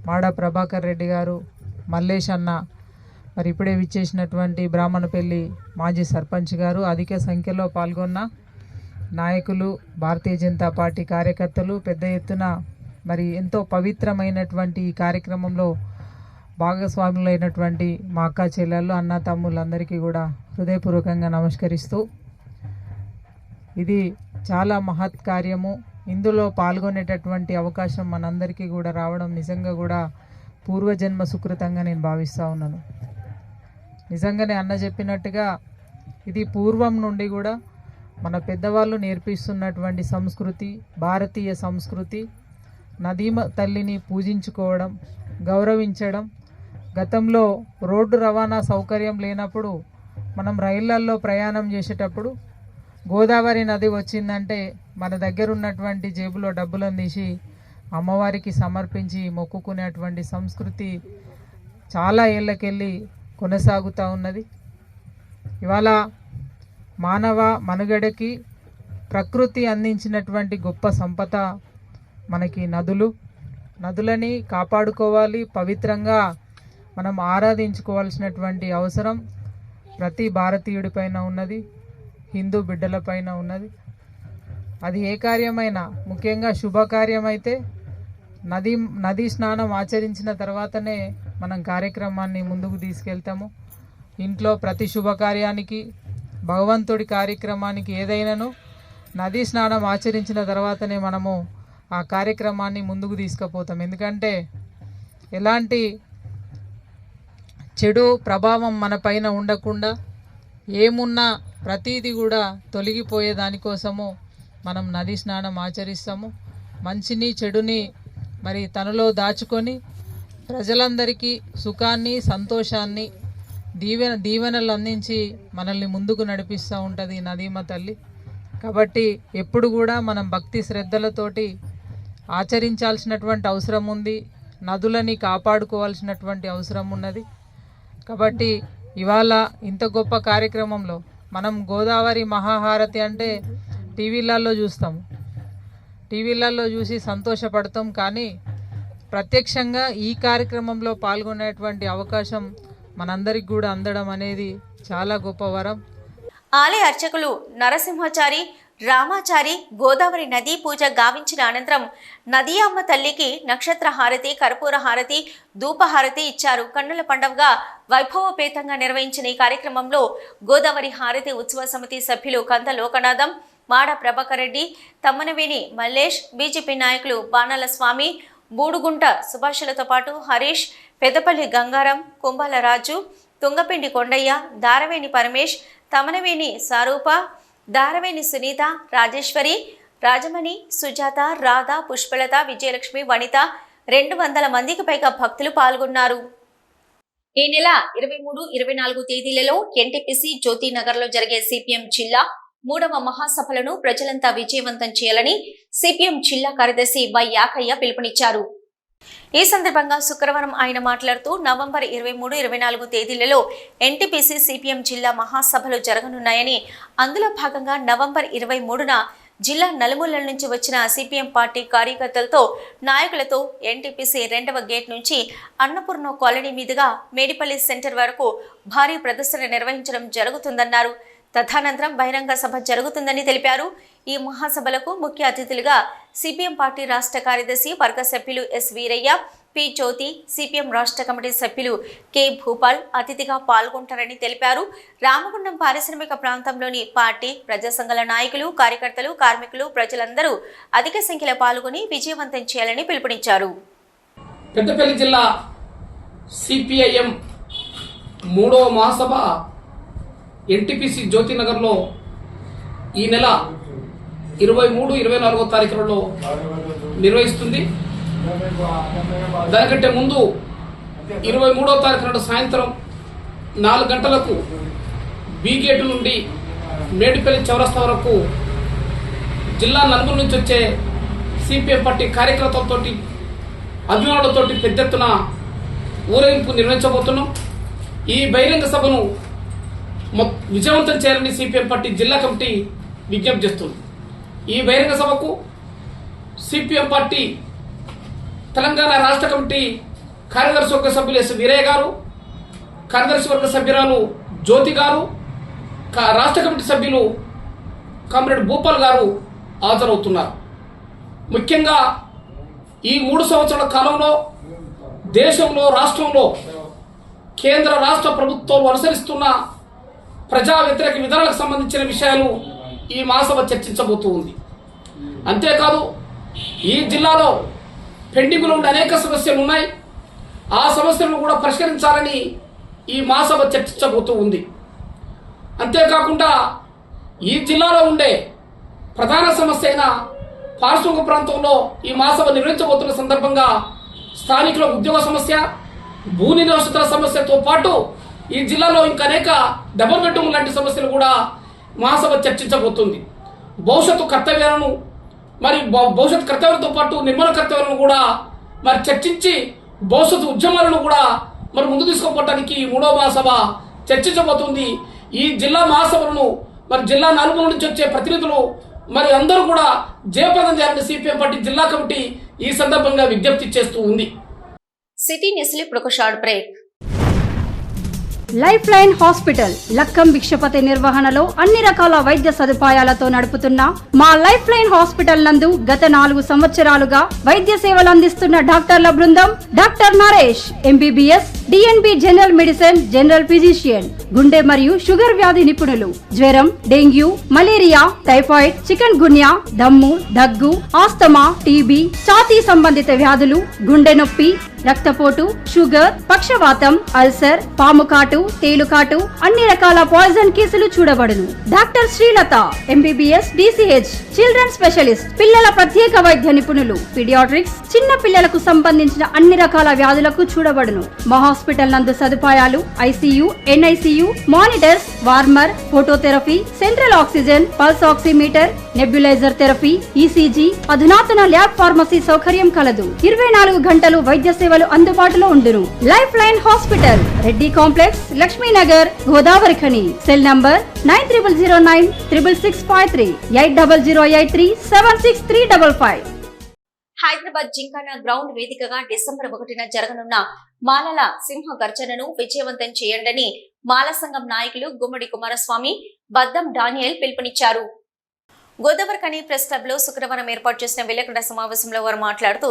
మాడ ప్రభాకర్ రెడ్డి గారు, మల్లేష్ అన్న, మరి ఇప్పుడే విచ్చేసినటువంటి బ్రాహ్మణపల్లి మాజీ సర్పంచ్ గారు, అధిక సంఖ్యలో పాల్గొన్న నాయకులు, భారతీయ జనతా పార్టీ కార్యకర్తలు పెద్ద ఎత్తున మరి ఎంతో పవిత్రమైనటువంటి ఈ కార్యక్రమంలో భాగస్వాములైనటువంటి మా అక్క చెల్లెళ్ళు, అన్న తమ్ముళ్ళందరికీ కూడా హృదయపూర్వకంగా నమస్కరిస్తూ, ఇది చాలా మహత్ కార్యము. ఇందులో పాల్గొనేటటువంటి అవకాశం మనందరికీ కూడా రావడం నిజంగా కూడా పూర్వజన్మ సుకృతంగా నేను భావిస్తూ ఉన్నాను. నిజంగానే అన్న చెప్పినట్టుగా ఇది పూర్వం నుండి కూడా మన పెద్దవాళ్ళు నేర్పిస్తున్నటువంటి సంస్కృతి, భారతీయ సంస్కృతి. నదీ తల్లిని పూజించుకోవడం, గౌరవించడం. గతంలో రోడ్డు రవాణా సౌకర్యం లేనప్పుడు మనం రైళ్లల్లో ప్రయాణం చేసేటప్పుడు గోదావరి నది వచ్చిందంటే మన దగ్గర ఉన్నటువంటి జేబులో డబ్బులను తీసి అమ్మవారికి సమర్పించి మొక్కుకునేటువంటి సంస్కృతి చాలా ఏళ్ళకెళ్ళి కొనసాగుతూ ఉన్నది. ఇవాళ మానవ మనుగడకి ప్రకృతి అందించినటువంటి గొప్ప సంపద మనకి నదులని కాపాడుకోవాలి, పవిత్రంగా మనం ఆరాధించుకోవాల్సినటువంటి అవసరం ప్రతి భారతీయుడి పైన ఉన్నది, హిందూ బిడ్డల పైన ఉన్నది. అది ఏ కార్యమైనా, ముఖ్యంగా శుభకార్యమైతే నదీ స్నానం ఆచరించిన తర్వాతనే మనం కార్యక్రమాన్ని ముందుకు తీసుకెళ్తాము. ఇంట్లో ప్రతి శుభకార్యానికి, భగవంతుడి కార్యక్రమానికి ఏదైనాను నదీ స్నానం ఆచరించిన తర్వాతనే మనము ఆ కార్యక్రమాన్ని ముందుకు తీసుకుపోతాం. ఎందుకంటే ఎలాంటి చెడు ప్రభావం మన పైన ఉండకుండా ఏమున్నా ప్రతీది కూడా తొలగిపోయే దానికోసము మనం నదీ స్నానం ఆచరిస్తాము. మంచిని చెడుని మరి తనలో దాచుకొని ప్రజలందరికీ సుఖాన్ని, సంతోషాన్ని, దీవెనలు అందించి మనల్ని ముందుకు నడిపిస్తూ ఉంటుంది నదీమ తల్లి. కాబట్టి ఎప్పుడు కూడా మనం భక్తి శ్రద్ధలతోటి ఆచరించాల్సినటువంటి అవసరం ఉంది, నదులని కాపాడుకోవాల్సినటువంటి అవసరం ఉన్నది. కాబట్టి ఇవాళ ఇంత గొప్ప కార్యక్రమంలో మనం గోదావరి మహాహారతి అంటే టీవీలలో చూస్తాము, టీవీలలో చూసి సంతోషపడతాం. కానీ ప్రత్యక్షంగా ఈ కార్యక్రమంలో పాల్గొనేటువంటి అవకాశం మనందరికి కూడా అందడం అనేది చాలా గొప్ప వరం. ఆలయ అర్చకులు నరసింహాచారి, రామాచారి గోదావరి నదీ పూజ గావించిన అనంతరం నదీ అమ్మ తల్లికి నక్షత్ర హారతి, కర్పూర హారతి, ధూపహారతి ఇచ్చారు. కన్నుల పండుగగా వైభవపేతంగా నిర్వహించిన ఈ కార్యక్రమంలో గోదావరి హారతి ఉత్సవ సమితి సభ్యులు కంద లోకనాథం, మాడ ప్రభాకర్ రెడ్డి, తమ్మనవేణి మల్లేష్, బీజేపీ నాయకులు బాణాల స్వామి, బూడుగుంట సుభాషులతో పాటు హరీష్, పెద్దపల్లి గంగారం, కుంభాల రాజు, తుంగపిండి కొండయ్య, దారవేణి పరమేష్, తమనవేణి సారూప, దారవేణి సునీత, రాజేశ్వరి, రాజమణి, సుజాత, రాధ, పుష్పలత, విజయలక్ష్మి, వనిత 200 మందికి పైగా భక్తులు పాల్గొన్నారు. ఈ నెల 23, 24 తేదీలలో ఎన్టీపీసీ జ్యోతినగర్లో జరిగే సిపిఎం జిల్లా 3వ మహాసభలను ప్రజలంతా విజయవంతం చేయాలని సిపిఎం జిల్లా కార్యదర్శి వై యాకయ్య పిలుపునిచ్చారు. ఈ సందర్భంగా శుక్రవారం ఆయన మాట్లాడుతూ నవంబర్ 23, 24 తేదీలలో ఎన్టీపీసీ సిపిఎం జిల్లా మహాసభలు జరగనున్నాయని, అందులో భాగంగా నవంబర్ 23న జిల్లా నలుమూలల నుంచి వచ్చిన సిపిఎం పార్టీ కార్యకర్తలతో, నాయకులతో ఎన్టీపీసీ 2వ గేట్ నుంచి అన్నపూర్ణ కాలనీ మీదుగా మేడిపల్లి సెంటర్ వరకు భారీ ప్రదర్శన నిర్వహించడం జరుగుతుందన్నారు. తదనంతరం బహిరంగ సభ జరుగుతుందని తెలిపారు. ఈ మహాసభలకు ముఖ్య అతిథులుగా సిపిఎం పార్టీ రాష్ట్ర కార్యదర్శి, వర్గ సభ్యులు ఎస్ వీరయ్య, పి జ్యోతి, సిపిఎం రాష్ట్ర కమిటీ సభ్యులు కె భూపాల్ అతిథిగా పాల్గొంటారని తెలిపారు. రామగుండం పారిశ్రామిక ప్రాంతంలోని పార్టీ, ప్రజా సంఘాల నాయకులు, కార్యకర్తలు, కార్మికులు, ప్రజలందరూ అధిక సంఖ్యలో పాల్గొని విజయవంతం చేయాలని పిలుపునిచ్చారు. పెద్దపల్లి జిల్లా సిపిఐఎం 3వ మహాసభ ఎన్టీపీసీ జ్యోతినగర్లో ఈ నెల 23, 24 తారీఖులలో నిర్వహిస్తుంది. దానికంటే ముందు 23వ తారీఖు నాడు సాయంత్రం 4 గంటలకు బి గేటు నుండి మేడిపల్లి చౌరస్తా వరకు జిల్లా నలుగురు నుంచి వచ్చే సిపిఎం పార్టీ కార్యకర్తలతోటి, అభిమానులతోటి పెద్ద ఎత్తున ఊరేగింపు నిర్వహించబోతున్నాం. ఈ బహిరంగ సభను విజయవంతం చేయాలని సిపిఎం పార్టీ జిల్లా కమిటీ విజ్ఞప్తి చేస్తుంది. ఈ బహిరంగ సభకు సిపిఎం పార్టీ తెలంగాణ రాష్ట్ర కమిటీ కార్యదర్శి వర్గ సభ్యులు ఎస్ వీరయ్య గారు, కార్యదర్శి వర్గ సభ్యురాలు జ్యోతి గారు, రాష్ట్ర కమిటీ సభ్యులు కామ్రేడ్ భూపాల్ గారు హాజరవుతున్నారు. ముఖ్యంగా ఈ 3 సంవత్సరాల కాలంలో దేశంలో, రాష్ట్రంలో కేంద్ర రాష్ట్ర ప్రభుత్వాలు అనుసరిస్తున్న ప్రజా వ్యతిరేక విధానాలకు సంబంధించిన విషయాలు ఈ మహాసభ చర్చించబోతూ ఉంది. అంతేకాదు ఈ జిల్లాలో పెండింగ్లో ఉండే అనేక సమస్యలు ఉన్నాయి. ఆ సమస్యలను కూడా పరిష్కరించాలని ఈ మహాసభ చర్చించబోతూ ఉంది. అంతేకాకుండా ఈ జిల్లాలో ఉండే ప్రధాన సమస్య అయిన పారిశ్రామిక ప్రాంతంలో ఈ మహాసభ నిర్వహించబోతున్న సందర్భంగా స్థానికుల ఉద్యోగ సమస్య, భూ నివాసితుల సమస్యతో పాటు ఈ జిల్లాలో ఇంకా అనేక డబుల్ బెడ్రూమ్ లాంటి సమస్యలు కూడా మహాసభ చర్చించబోతుంది. భవిష్యత్తు కర్తవ్యాలను మరి భవిష్యత్ కర్తవ్యాలతో పాటు నిర్మాణ కర్తవ్యాలను కూడా మరి చర్చించి భవిష్యత్తు ఉద్యమాలను కూడా మరి ముందు తీసుకోవడానికి 3వ మహాసభ చర్చించబోతుంది. ఈ జిల్లా మహాసభలను మరి జిల్లా నలుమూల నుంచి వచ్చే ప్రతినిధులు మరి అందరూ కూడా జయప్రదం చేయాలని సిపిఎం పార్టీ జిల్లా కమిటీ ఈ సందర్భంగా విజ్ఞప్తి చేస్తూ ఉంది. సిటీ న్యూస్లో ఇప్పుడు ఒక short break. Life line hospital Lakkam Bhikshapathi నిర్వహణలో అన్ని రకాల వైద్య సదుపాయాలతో నడుపుతున్న మా లైఫ్ లైన్ హాస్పిటల్ నందు గత 4 సంవత్సరాలుగా వైద్య సేవలు అందిస్తున్న డాక్టర్ల బృందం doctor Naresh MBBS, DNB general medicine, general physician, గుండె మరియు షుగర్ వ్యాధి నిపుణులు, జ్వరం, డెంగ్యూ, మలేరియా, టైఫాయిడ్, చికెన్ గున్యా, దమ్ము, దగ్గు, ఆస్తమా, టీబీ, ఛాతీ సంబంధిత వ్యాధులు, గుండె నొప్పి, రక్తపోటు, షుగర్, పక్షవాతం, అల్సర్, పాముకాటు, తేలుకాటు, అన్ని రకాల పాయిజన్ కేసులు చూడబడును. Doctor Srilatha MBBS, DCH, children specialist, పిల్లల ప్రత్యేక వైద్య నిపుణులు, పీడియాట్రిక్స్, చిన్న పిల్లలకు సంబంధించిన అన్ని రకాల వ్యాధులకు చూడబడును. మా హాస్పిటల్ నందు సదుపాయాలు ICU, NICU, monitors, warmer, phototherapy, central oxygen, pulse oximeter, nebuliser therapy, ECG, అధునాతన ల్యాబ్ ఫార్మసీ సౌకర్యం కలదు. 24 గంటలు వైద్య సేవలు అందుబాటులో ఉండును. Life line hospital, Reddy complex, Lakshminagar, Godavarikhani. Cell number 93096665 8008376355. Hyderabad gymkhana ground వేదికగా డిసెంబర్ 1న జరగనున్న మాలల సింహ గర్జనను విజయవంతం చేయండని మాల సంఘం నాయకులు గుమ్మడి కుమారస్వామి, బద్దం డానియల్ పిలుపునిచ్చారు. గోదావరిఖని ప్రెస్ క్లబ్ లో శుక్రవారం ఏర్పాటు చేసిన విలేకరుల సమావేశంలో వారు మాట్లాడుతూ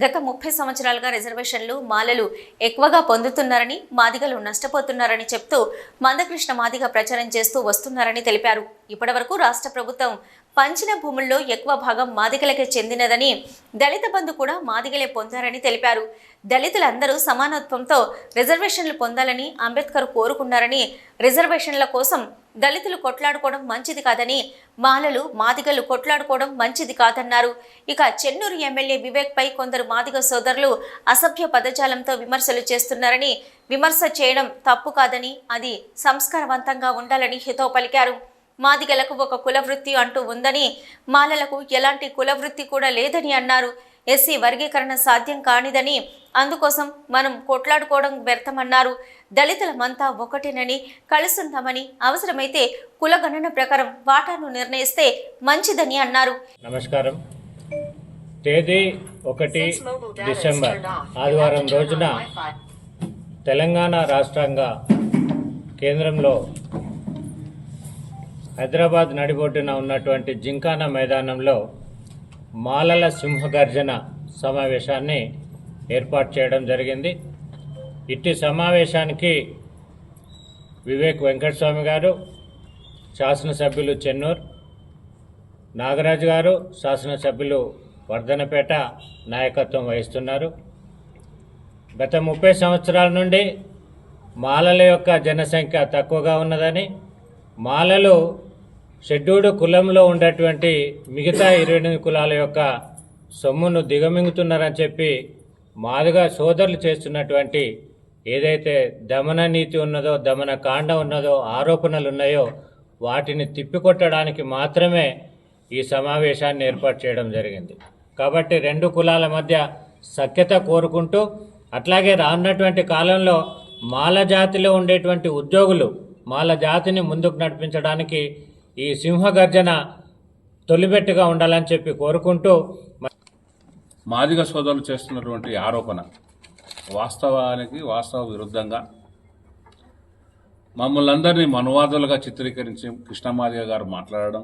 గత 30 సంవత్సరాలుగా రిజర్వేషన్లు మాలలు ఎక్కువగా పొందుతున్నారని, మాదిగలు నష్టపోతున్నారని చెప్తూ మందకృష్ణ మాదిగ ప్రచారం చేస్తూ వస్తున్నారని తెలిపారు. ఇప్పటివరకు రాష్ట్ర ప్రభుత్వం పంచిన భూముల్లో ఎక్కువ భాగం మాదిగలకే చెందినదని, దళిత బంధు కూడా మాదిగలే పొందారని తెలిపారు. దళితులందరూ సమానత్వంతో రిజర్వేషన్లు పొందాలని అంబేద్కర్ కోరుకున్నారని, రిజర్వేషన్ల కోసం దళితులు కొట్లాడుకోవడం మంచిది కాదని, మాలలు మాదిగలు కొట్లాడుకోవడం మంచిది కాదన్నారు. ఇక చెన్నూరు ఎమ్మెల్యే వివేక్ పై కొందరు మాదిగ సోదరులు అసభ్య పదజాలంతో విమర్శలు చేస్తున్నారని, విమర్శ చేయడం తప్పు కాదని, అది సంస్కారవంతంగా ఉండాలని హితవు పలికారు. మాదిగలకు ఒక కులవృత్తి అంటూ ఉందని, మాలలకు ఎలాంటి కులవృత్తి కూడా లేదని అన్నారు. ఎస్సీ వర్గీకరణ సాధ్యం కానిదని, అందుకోసం మనం కొట్లాడుకోవడం వ్యర్థమన్నారు. దళితులమంతా ఒకటేనని, కలుసుంటామని, అవసరమైతే కులగణన ప్రకారం వాటాను నిర్ణయిస్తే మంచిదని అన్నారు. నమస్కారం. తేదీ 1 డిసెంబర్ ఆదివారం రోజున తెలంగాణ రాష్ట్రంగా కేంద్రంలో హైదరాబాద్ నడిబొడ్డున ఉన్నటువంటి జింకానా మైదానంలో మాలల సింహగర్జన సమావేశాన్ని ఏర్పాటు చేయడం జరిగింది. ఇట్టి సమావేశానికి వివేక్ వెంకటస్వామి గారు, శాసనసభ్యులు చెన్నూరు నాగరాజు గారు, శాసనసభ్యులు వర్ధనపేట నాయకత్వం వహిస్తున్నారు. గత 30 సంవత్సరాల నుండి మాలల యొక్క జనసంఖ్య తక్కువగా ఉన్నదని, మాలలు షెడ్యూల్డ్ కులంలో ఉండేటువంటి మిగతా 28 కులాల యొక్క సొమ్మును దిగమింగుతున్నారని చెప్పి మాదిగ సోదరులు చేస్తున్నటువంటి ఏదైతే దమన నీతి ఉన్నదో, దమన కాండ ఉన్నదో, ఆరోపణలు ఉన్నాయో వాటిని తిప్పికొట్టడానికి మాత్రమే ఈ సమావేశాన్ని ఏర్పాటు చేయడం జరిగింది. కాబట్టి 2 కులాల మధ్య సఖ్యత కోరుకుంటూ, అట్లాగే రానున్నటువంటి కాలంలో మాల జాతిలో ఉండేటువంటి ఉద్యోగులు మాల జాతిని ముందుకు నడిపించడానికి ఈ సింహగర్జన తొలిబెట్టుగా ఉండాలని చెప్పి కోరుకుంటూ, మాదిగ సోదరులు చేస్తున్నటువంటి ఆరోపణ వాస్తవ విరుద్ధంగా మమ్మల్ని అందరినీ మనువాదులుగా చిత్రీకరించి కృష్ణమాదిగ గారు మాట్లాడడం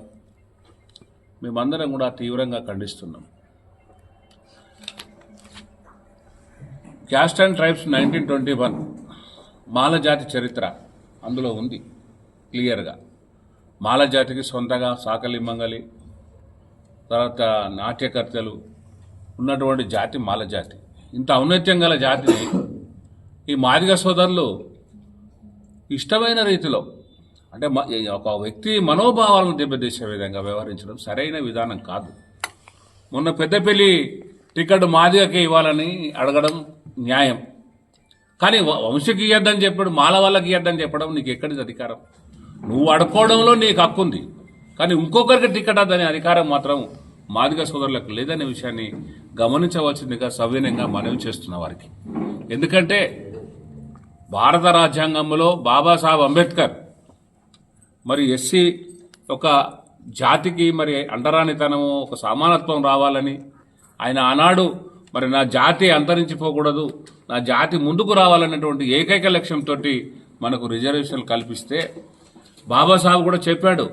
మేమందరం కూడా తీవ్రంగా ఖండిస్తున్నాం. క్యాస్ట్ అండ్ ట్రైబ్స్ 1921 మాల జాతి చరిత్ర అందులో ఉంది క్లియర్గా. మాల జాతికి సొంతగా సాకలి మంగలి, తర్వాత నాట్యకర్తలు ఉన్నటువంటి జాతి మాల జాతి. ఇంత ఔన్నత్యం గల జాతిని ఈ మాదిగ సోదరులు ఇష్టమైన రీతిలో, అంటే ఒక వ్యక్తి మనోభావాలను దెబ్బతీసే విధంగా వ్యవహరించడం సరైన విధానం కాదు. మొన్న పెద్దపల్లి టికెట్ మాదిగకి ఇవ్వాలని అడగడం న్యాయం, కానీ వంశీకి ఇవ్వద్దని చెప్పాడు, మాల వాళ్ళకి ఇవ్వద్దని చెప్పడం నీకు ఎక్కడిది అధికారం? నువ్వు అడుక్కోవడంలో నీకు హక్కు ఉంది, కానీ ఇంకొకరికి టికెట్ అనే అధికారం మాత్రం మాదిగ సోదరులకు లేదనే విషయాన్ని గమనించవలసిందిగా సవినయంగా మనవి చేస్తున్న వారికి. ఎందుకంటే భారత రాజ్యాంగంలో బాబాసాహెబ్ అంబేద్కర్ మరి ఎస్సీ ఒక జాతికి మరి అంటరానితనము ఒక సమానత్వం రావాలని ఆయన ఆనాడు మరి నా జాతి అంతరించిపోకూడదు, నా జాతి ముందుకు రావాలనేటువంటి ఏకైక లక్ష్యంతో మనకు రిజర్వేషన్లు కల్పిస్తే బాబాసాహెబ్ కూడా చెప్పాడు,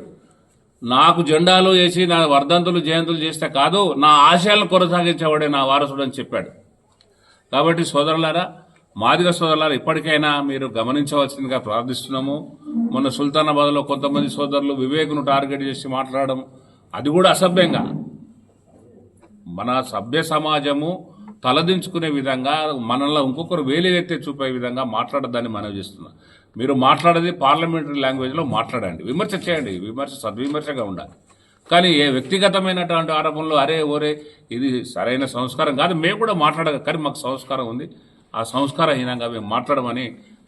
నాకు జెండాలు వేసి నా వర్ధంతులు జయంతులు చేస్తే కాదు, నా ఆశయాలను కొనసాగించేవాడే నా వారసుడు అని చెప్పాడు. కాబట్టి సోదరులారా, మాదిగ సోదరులారా, ఇప్పటికైనా మీరు గమనించవలసిందిగా ప్రార్థిస్తున్నాము. మొన్న సుల్తానాబాద్లో కొంతమంది సోదరులు వివేక్ను టార్గెట్ చేసి మాట్లాడడం అది కూడా అసభ్యంగా, మన సభ్య సమాజము తలదించుకునే విధంగా మనల్ని ఇంకొకరు వేలెత్తి చూపే విధంగా మాట్లాడద్దని మనవి చేస్తున్నా. మీరు మాట్లాడేది పార్లమెంటరీ లాంగ్వేజ్లో మాట్లాడండి, విమర్శ చేయండి, విమర్శ సద్విమర్శగా ఉండాలి. కానీ ఏ వ్యక్తిగతమైనటువంటి ఆరోపణలు అరే ఓరే ఇది సరైన సంస్కారం కాదు. మేము కూడా మాట్లాడగా, కానీ మాకు సంస్కారం ఉంది, ఆ సంస్కారహీనంగా మేము మాట్లాడమని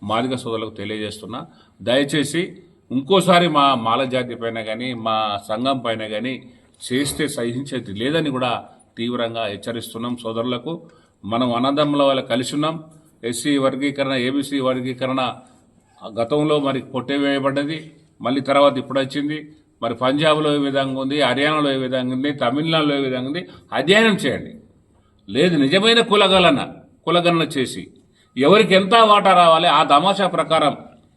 మాదిగ సోదరులకు తెలియజేస్తున్నా. దయచేసి ఇంకోసారి మా మాల జాతి పైన కానీ మా సంఘం పైన కానీ చేస్తే సహించేది లేదని కూడా తీవ్రంగా హెచ్చరిస్తున్నాం. సోదరులకు మనం అన్నదమ్ముల వల్ల కలిసి ఉన్నాం. ఎస్సీ వర్గీకరణ, ఏబీసీ వర్గీకరణ గతంలో మరి కొట్టేవేయబడ్డది, మళ్ళీ తర్వాత ఇప్పుడు వచ్చింది. మరి పంజాబ్లో ఏ విధంగా ఉంది, హర్యానాలో ఏ విధంగా ఉంది, తమిళనాడులో ఏ విధంగా ఉంది, అధ్యయనం చేయండి. లేదు నిజమైన కులగణన చేసి ఎవరికి ఎంత వాటా రావాలి ఆ తమాషా ప్రకారం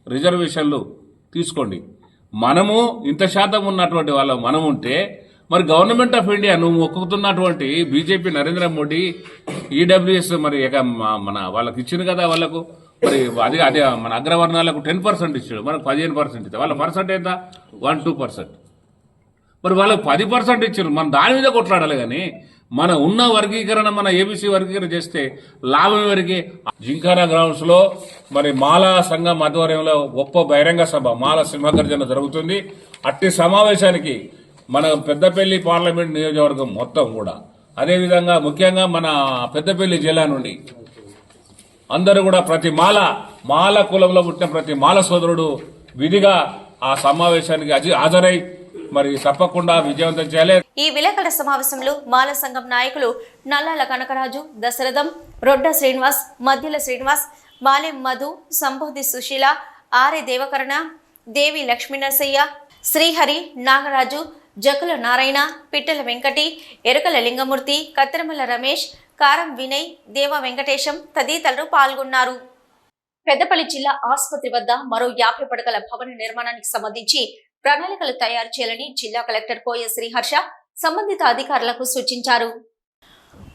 రిజర్వేషన్లు తీసుకోండి. మనము ఇంత శాతం ఉన్నటువంటి వాళ్ళం మనం ఉంటే మరి గవర్నమెంట్ ఆఫ్ ఇండియా నువ్వు మొక్కుతున్నటువంటి బీజేపీ నరేంద్ర మోడీ ఈడబ్ల్యూఎస్ మరి మన వాళ్ళకి ఇచ్చింది కదా, వాళ్ళకు మరి అదే మన అగ్రవర్ణాలకు 10% ఇచ్చాడు, మనకు 15% ఇచ్చాడు. వాళ్ళ పర్సెంట్ ఎంత 1-2%. మరి వాళ్ళకు 10% ఇచ్చారు. మనం దాని మీద కొట్లాడాలి. కానీ మన ఉన్న వర్గీకరణ, మన ఏబీసీ వర్గీకరణ చేస్తే లాభం ఎవరికి? జింకానా గ్రౌండ్స్ లో మరి మాలా సంఘం ఆధ్వర్యంలో గొప్ప బహిరంగ సభ మాల సింహగర్జన జరుగుతుంది. అట్టి సమావేశానికి మన పెద్దపల్లి పార్లమెంట్ నియోజకవర్గం మొత్తం కూడా, అదేవిధంగా ముఖ్యంగా మన పెద్దపల్లి జిల్లా నుండి అందరూ కూడా ప్రతి మాల కులంలో పుట్టిన ప్రతి మాల సోదరుడు విధిగా ఆ సమావేశానికి హాజరై మరి తప్పకుండా విజయవంతం చేయాలి. ఈ విలేకరుల సమావేశంలో మాల సంఘం నాయకులు నల్లాల కనకరాజు, దశరథం, రొడ్డ శ్రీనివాస్, మధ్యల శ్రీనివాస్, మాలెం మధు, సంబోధి సుశీల, ఆర్ఏ దేవకరణ, దేవి లక్ష్మీనరసయ్య, శ్రీహరి, నాగరాజు, జకుల నారాయణ, పిట్టల వెంకటి, ఎరుకల లింగమూర్తి, కత్తెరమల్ల రమేష్, కారం వినయ్, దేవ వెంకటేశం తదితరులు పాల్గొన్నారు. పెద్దపల్లి జిల్లా ఆసుపత్రి వద్ద మరో 50 పడకల భవన నిర్మాణానికి సంబంధించి ప్రణాళికలు తయారు చేయాలని జిల్లా కలెక్టర్ కోయ శ్రీహర్ష సంబంధిత అధికారులకు సూచించారు.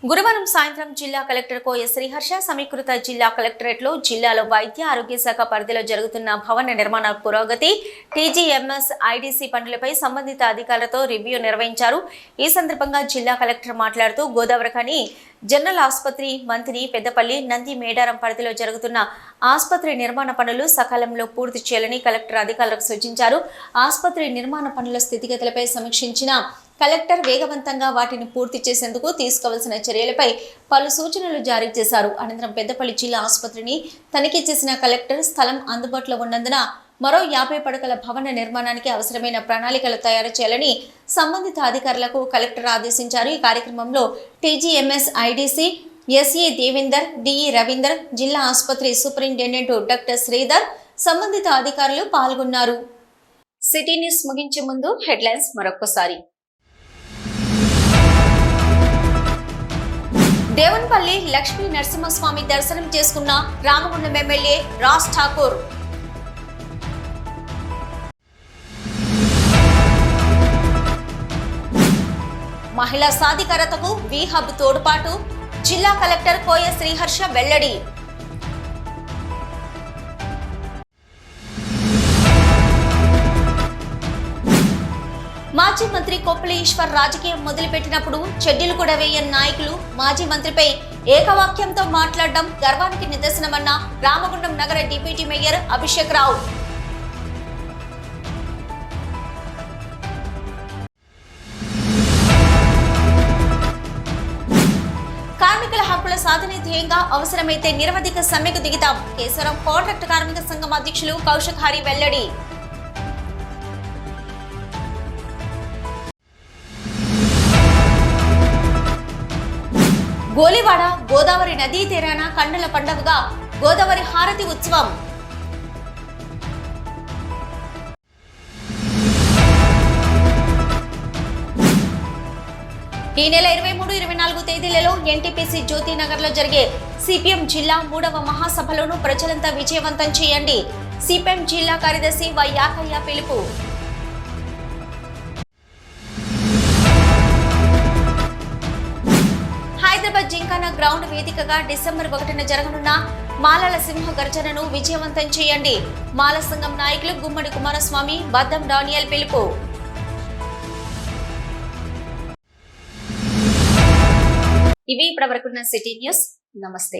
గురువారం సాయంత్రం జిల్లా కలెక్టర్ కోయ శ్రీహర్ష సమీకృత జిల్లా కలెక్టరేట్ లో జిల్లాలో వైద్య ఆరోగ్య శాఖ పరిధిలో జరుగుతున్న భవన నిర్మాణ పురోగతి, టీజీఎంఎస్, ఐడీసీ పనులపై సంబంధిత అధికారులతో రివ్యూ నిర్వహించారు. ఈ సందర్భంగా జిల్లా కలెక్టర్ మాట్లాడుతూ గోదావరిఖని జనరల్ ఆసుపత్రి, మంత్రి, పెద్దపల్లి, నంది, మేడారం పరిధిలో జరుగుతున్న ఆసుపత్రి నిర్మాణ పనులు సకాలంలో పూర్తి చేయాలని కలెక్టర్ అధికారులకు సూచించారు. ఆసుపత్రి నిర్మాణ పనుల స్థితిగతులపై సమీక్షించిన కలెక్టర్ వేగవంతంగా వాటిని పూర్తి చేసేందుకు తీసుకోవాల్సిన చర్యలపై పలు సూచనలు జారీ చేశారు. అనంతరం పెద్దపల్లి జిల్లా ఆసుపత్రిని తనిఖీ చేసిన కలెక్టర్ స్థలం అందుబాటులో ఉన్నందున మరో 50 పడకల భవన నిర్మాణానికి అవసరమైన ప్రణాళికలు తయారు చేయాలని సంబంధిత అధికారులకు కలెక్టర్ ఆదేశించారు. ఈ కార్యక్రమంలో TGMS, IDC, SE Devender, DE Ravinder, జిల్లా ఆసుపత్రి సూపరింటెండెంట్ డాక్టర్ శ్రీధర్, సంబంధిత అధికారులు పాల్గొన్నారు. సిటీ న్యూస్ ముగించే ముందు హెడ్లైన్స్ మరొకసారి. దేవునిపల్లి లక్ష్మీ నరసింహస్వామి దర్శనం చేసుకున్న రామగుండం ఎమ్మెల్యే రాజ్ ఠాకూర్. మహిళా సాధికారతకు వి హబ్ తోడ్పాటు, జిల్లా కలెక్టర్ కోయ శ్రీహర్ష వెల్లడి. మాజీ మంత్రి కొప్పుల ఈశ్వర్ రాజకీయం మొదలుపెట్టినప్పుడు చెడ్డీలు కూడా వేయని నాయకులు మాజీ మంత్రిపై ఏకవాక్యంతో మాట్లాడడం గర్వానికి నిదర్శనమన్న రామగుండం నగర డిప్యూటీ మేయర్ అభిషేక్ రావు. కార్మికుల హక్కుల సాధనే ధ్యేయంగా అవసరమైతే నిరవధిక సమ్మెకు దిగుతాం. కేశవరం కాంట్రాక్ట్ కార్మిక సంఘం అధ్యక్షులు కౌశిక్ హరి వెల్లడి. గోలివాడ గోదావరి నదీ తీరాన కండల పండుగగా గోదావరి హారతి ఉత్సవం. ఈ నెల 23-24 తేదీలలో ఎన్టీపీసీ జ్యోతినగర్ లో జరిగే సిపిఎం జిల్లా 3వ మహాసభలను ప్రజలంతా విజయవంతం చేయండి. సిపిఎం జిల్లా కార్యదర్శి వై యాకయ్య పిలుపు. హైదరాబాద్ జింకానా గ్రౌండ్ వేదికగా డిసెంబర్ 1న జరగనున్న మాలల సింహ గర్జనను విజయవంతం చేయండి. మాల సంఘం నాయకులు గుమ్మడి కుమారస్వామి, బద్దం డానియల్ పిలుపు. ఇవి ఇప్పటివరకున్న సిటీ న్యూస్. నమస్తే.